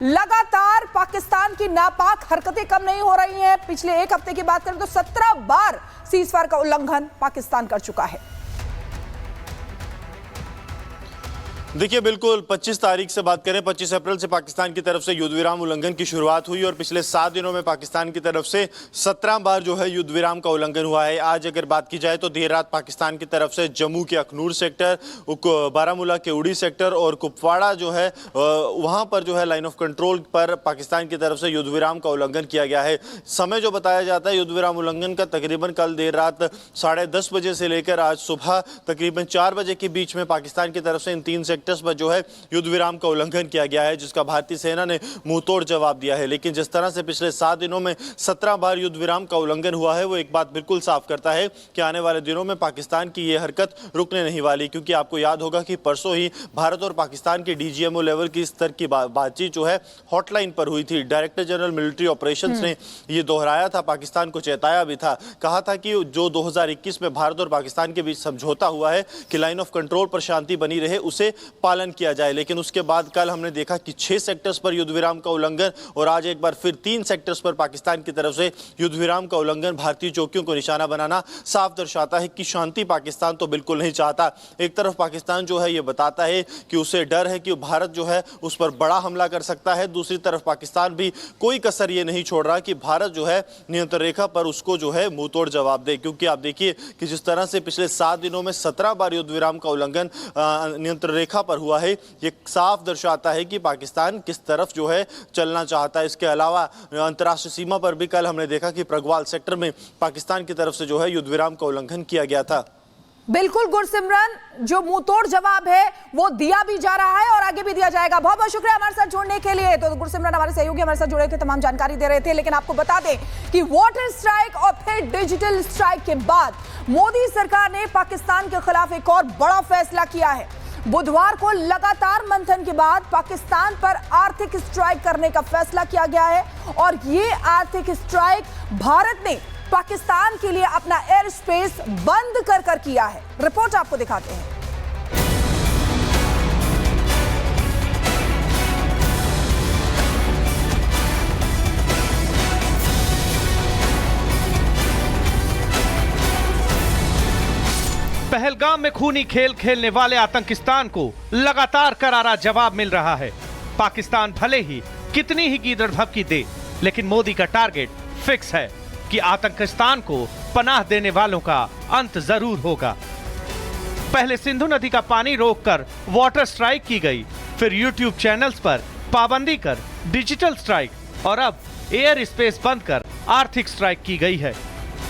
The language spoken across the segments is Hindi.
लगातार पाकिस्तान की नापाक हरकतें कम नहीं हो रही हैं। पिछले एक हफ्ते की बात करें तो 17 बार सीजफायर का उल्लंघन पाकिस्तान कर चुका है। देखिए बिल्कुल 25 तारीख से बात करें, 25 अप्रैल से पाकिस्तान की तरफ से युद्ध विराम उल्लंघन की शुरुआत हुई और पिछले 7 दिनों में पाकिस्तान की तरफ से 17 बार जो है युद्ध विराम का उल्लंघन हुआ है। आज अगर बात की जाए तो देर रात पाकिस्तान की तरफ से जम्मू के अखनूर सेक्टर, बारामूला के उड़ी सेक्टर और कुपवाड़ा जो है वहाँ पर जो है लाइन ऑफ कंट्रोल पर पाकिस्तान की तरफ से युद्ध विराम का उल्लंघन किया गया है। समय जो बताया जाता है युद्ध विराम उल्लंघन का तकरीबन कल देर रात 10:30 बजे से लेकर आज सुबह तकरीबन 4 बजे के बीच में पाकिस्तान की तरफ से इन 3 सेक्टर्स पर जो है युद्ध विराम का उल्लंघन किया गया है, जिसका भारतीय सेना ने मुंहतोड़ जवाब दिया है। लेकिन जिस तरह से पिछले 7 दिनों में 17 बार युद्ध विराम का उल्लंघन हुआ है, वो एक बात बिल्कुल साफ करता है कि आने वाले दिनों में पाकिस्तान की ये हरकत रुकने नहीं वाली। क्योंकि आपको याद होगा कि परसों ही भारत और पाकिस्तान के डीजीएमओ लेवल की स्तर की बातचीत जो है हॉटलाइन पर हुई थी। डायरेक्टर जनरल मिलिट्री ऑपरेशंस ने ये दोहराया था, पाकिस्तान को चेताया भी था, कहा था कि जो 2021 में भारत और पाकिस्तान के बीच समझौता हुआ है कि लाइन ऑफ कंट्रोल पर शांति बनी रहे, उसे पालन किया जाए। लेकिन उसके बाद कल हमने देखा कि 6 सेक्टर्स पर युद्ध विराम का उल्लंघन और आज एक बार फिर 3 सेक्टर्स पर पाकिस्तान की तरफ से युद्ध विराम का उल्लंघन, भारतीय चौकियों को निशाना बनाना साफ दर्शाता है कि शांति पाकिस्तान तो बिल्कुल नहीं चाहता। एक तरफ पाकिस्तान जो है ये बताता है कि उसे डर है कि भारत जो है उस पर बड़ा हमला कर सकता है, दूसरी तरफ पाकिस्तान भी कोई कसर ये नहीं छोड़ रहा कि भारत जो है नियंत्रण रेखा पर उसको जो है मुंहतोड़ जवाब दे। क्योंकि आप देखिए कि जिस तरह से पिछले 7 दिनों में 17 बार युद्ध विराम का उल्लंघन नियंत्रण रेखा पर हुआ है, ये साफ दर्शाता है कि पाकिस्तान किस तरफ जो है चलना चाहता है। इसके अलावा अंतर्राष्ट्रीय सीमा पर भी कल हमने देखा कि प्रगवाल सेक्टर में पाकिस्तान की तरफ से जो है युद्ध विराम का उल्लंघन किया गया था। बिल्कुल गुरसिमरन, जो मुंहतोड़ जवाब है वो दिया भी जा रहा है और आगे भी दिया जाएगा। बहुत बहुत शुक्रिया हमारे साथ जुड़ने के लिए। तो गुरसिमरन हमारे सहयोगी हमारे साथ जुड़े थे, तमाम जानकारी दे रहे थे। लेकिन आपको बता दें कि वाटर स्ट्राइक और फिर डिजिटल स्ट्राइक के बाद मोदी सरकार ने पाकिस्तान के खिलाफ एक और बड़ा फैसला किया है। बुधवार को लगातार मंथन के बाद पाकिस्तान पर आर्थिक स्ट्राइक करने का फैसला किया गया है और ये आर्थिक स्ट्राइक भारत ने पाकिस्तान के लिए अपना एयर स्पेस बंद कर किया है। रिपोर्ट आपको दिखाते हैं। पहलगाम में खूनी खेल खेलने वाले आतंकिस्तान को लगातार करारा जवाब मिल रहा है। पाकिस्तान भले ही कितनी ही गीदड़ भभकी दे, लेकिन मोदी का टारगेट फिक्स है कि आतंकिस्तान को पनाह देने वालों का अंत जरूर होगा। पहले सिंधु नदी का पानी रोककर वाटर स्ट्राइक की गई, फिर यूट्यूब चैनल्स पर पाबंदी कर डिजिटल स्ट्राइक और अब एयर स्पेस बंद कर आर्थिक स्ट्राइक की गई है।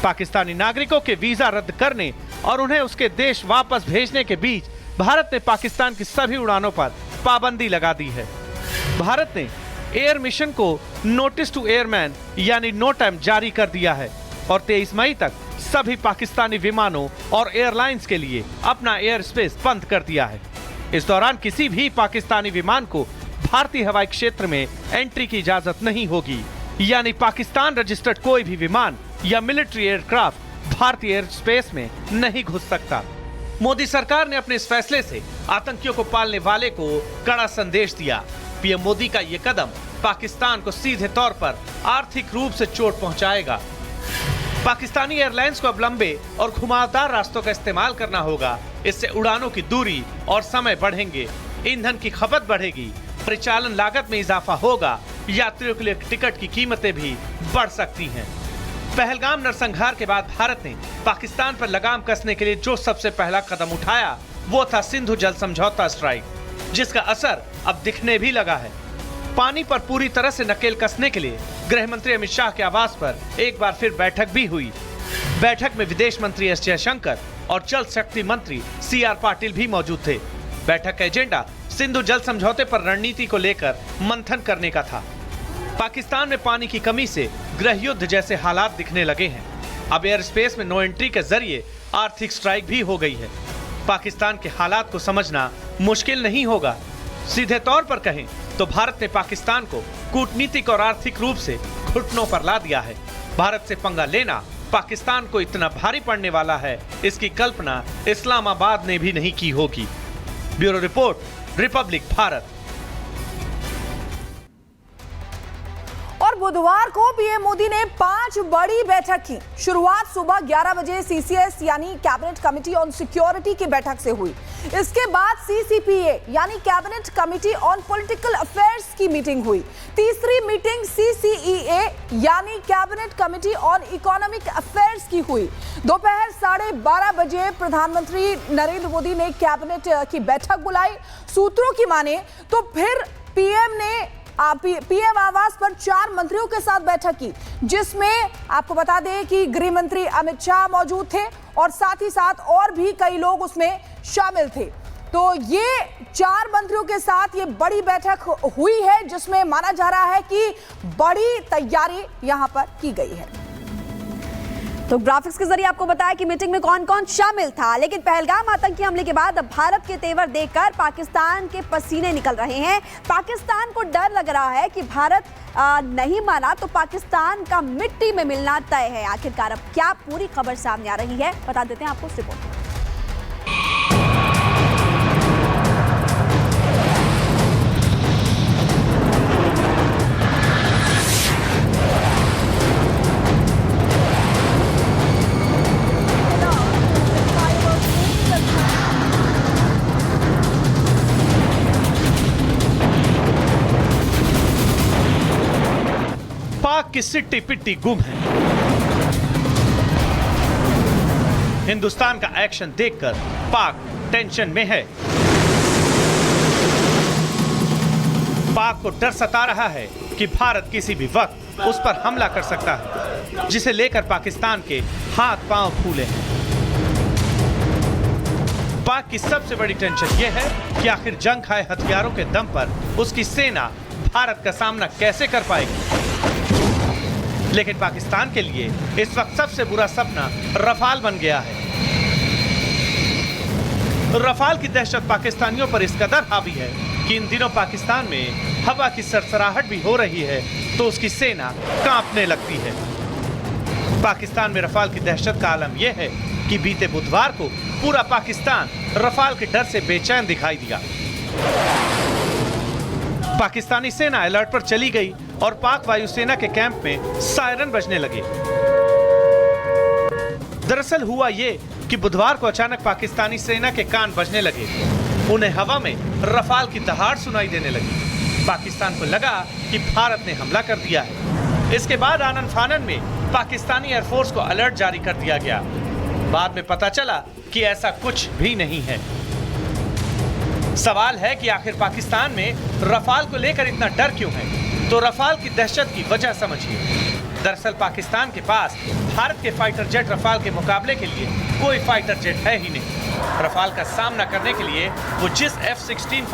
पाकिस्तानी नागरिकों के वीजा रद्द करने और उन्हें उसके देश वापस भेजने के बीच भारत ने पाकिस्तान की सभी उड़ानों पर पाबंदी लगा दी है। भारत ने एयर मिशन को नोटिस टू एयरमैन यानी नोटम जारी कर दिया है और 23 मई तक सभी पाकिस्तानी विमानों और एयरलाइंस के लिए अपना एयर स्पेस बंद कर दिया है। इस दौरान किसी भी पाकिस्तानी विमान को भारतीय हवाई क्षेत्र में एंट्री की इजाजत नहीं होगी, यानी पाकिस्तान रजिस्टर्ड कोई भी विमान या मिलिट्री एयरक्राफ्ट भारतीय एयर स्पेस में नहीं घुस सकता। मोदी सरकार ने अपने इस फैसले से आतंकियों को पालने वाले को कड़ा संदेश दिया। पीएम मोदी का ये कदम पाकिस्तान को सीधे तौर पर आर्थिक रूप से चोट पहुंचाएगा। पाकिस्तानी एयरलाइंस को अब लंबे और घुमावदार रास्तों का इस्तेमाल करना होगा। इससे उड़ानों की दूरी और समय बढ़ेंगे, ईंधन की खपत बढ़ेगी, परिचालन लागत में इजाफा होगा, यात्रियों के लिए टिकट की कीमतें भी बढ़ सकती हैं। पहलगाम नरसंहार के बाद भारत ने पाकिस्तान पर लगाम कसने के लिए जो सबसे पहला कदम उठाया वो था सिंधु जल समझौता स्ट्राइक, जिसका असर अब दिखने भी लगा है। पानी पर पूरी तरह से नकेल कसने के लिए गृह मंत्री अमित शाह के आवास पर एक बार फिर बैठक भी हुई। बैठक में विदेश मंत्री एस जयशंकर और जल शक्ति मंत्री CR पाटिल भी मौजूद थे। बैठक का एजेंडा सिंधु जल समझौते पर रणनीति को लेकर मंथन करने का था। पाकिस्तान में पानी की कमी से गृह युद्ध जैसे हालात दिखने लगे हैं। अब एयर स्पेस में नो एंट्री के जरिए आर्थिक स्ट्राइक भी हो गई है। पाकिस्तान के हालात को समझना मुश्किल नहीं होगा। सीधे तौर पर कहें तो भारत ने पाकिस्तान को कूटनीतिक और आर्थिक रूप से घुटनों पर ला दिया है। भारत से पंगा लेना पाकिस्तान को इतना भारी पड़ने वाला है, इसकी कल्पना इस्लामाबाद ने भी नहीं की होगी। Bureau report, Republic Bharat. बुधवार को पीएम मोदी ने 5 बड़ी बैठक की। शुरुआत सुबह 11 बजे सीसीएस यानी कैबिनेट कमेटी ऑन सिक्योरिटी की बैठक से हुई। इसके बाद सीसीपीए यानी cabinet committee on political affairs की मीटिंग हुई। तीसरी मीटिंग सीसीईए यानी cabinet committee on economic affairs की हुई। दोपहर 12:30 बजे प्रधानमंत्री नरेंद्र मोदी ने कैबिनेट की बैठक बुलाई। सूत्रों की माने तो फिर पीएम आवास पर 4 मंत्रियों के साथ बैठक की, जिसमें आपको बता दें कि गृह मंत्री अमित शाह मौजूद थे और साथ ही साथ और भी कई लोग उसमें शामिल थे। तो ये 4 मंत्रियों के साथ ये बड़ी बैठक हुई है, जिसमें माना जा रहा है कि बड़ी तैयारी यहां पर की गई है। तो ग्राफिक्स के जरिए आपको बताया कि मीटिंग में कौन कौन शामिल था। लेकिन पहलगाम आतंकी हमले के बाद अब भारत के तेवर देखकर पाकिस्तान के पसीने निकल रहे हैं। पाकिस्तान को डर लग रहा है कि भारत नहीं माना तो पाकिस्तान का मिट्टी में मिलना तय है। आखिरकार अब क्या पूरी खबर सामने आ रही है, बता देते हैं आपको इस रिपोर्ट में। पाक की सिट्टी पिट्टी गुम है। हिंदुस्तान का एक्शन देखकर पाक टेंशन में है। पाक को डर सता रहा है कि भारत किसी भी वक्त उस पर हमला कर सकता है, जिसे लेकर पाकिस्तान के हाथ पांव फूले हैं। पाक की सबसे बड़ी टेंशन यह है कि आखिर जंग खाए हथियारों के दम पर उसकी सेना भारत का सामना कैसे कर पाएगी। लेकिन पाकिस्तान के लिए इस वक्त सबसे बुरा सपना रफाल बन गया है। रफाल की दहशत पाकिस्तानियों पर इस कदर हावी है कि इन दिनों पाकिस्तान में हवा की सरसराहट भी हो रही है तो उसकी सेना कांपने लगती है। पाकिस्तान में रफाल की दहशत का आलम यह है कि बीते बुधवार को पूरा पाकिस्तान रफाल के डर से बेचैन दिखाई दिया। पाकिस्तानी सेना अलर्ट पर चली गई और पाक वायुसेना के कैंप में सायरन बजने लगे। दरअसल हुआ ये कि बुधवार को अचानक पाकिस्तानी सेना के कान बजने लगे। उन्हें हवा में रफाल की दहाड़ सुनाई देने लगी। पाकिस्तान को लगा कि भारत ने हमला कर दिया है। इसके बाद आनन फानन में पाकिस्तानी एयरफोर्स को अलर्ट जारी कर दिया गया। बाद में पता चला कि ऐसा कुछ भी नहीं है। सवाल है कि आखिर पाकिस्तान में रफाल को लेकर इतना डर क्यों है? तो रफाल की दहशत की वजह समझिए। दरअसल पाकिस्तान के पास भारत के फाइटर जेट रफाल के मुकाबले के लिए कोई फाइटर जेट है ही नहीं। रफाल का सामना करने के लिए वो जिस F-16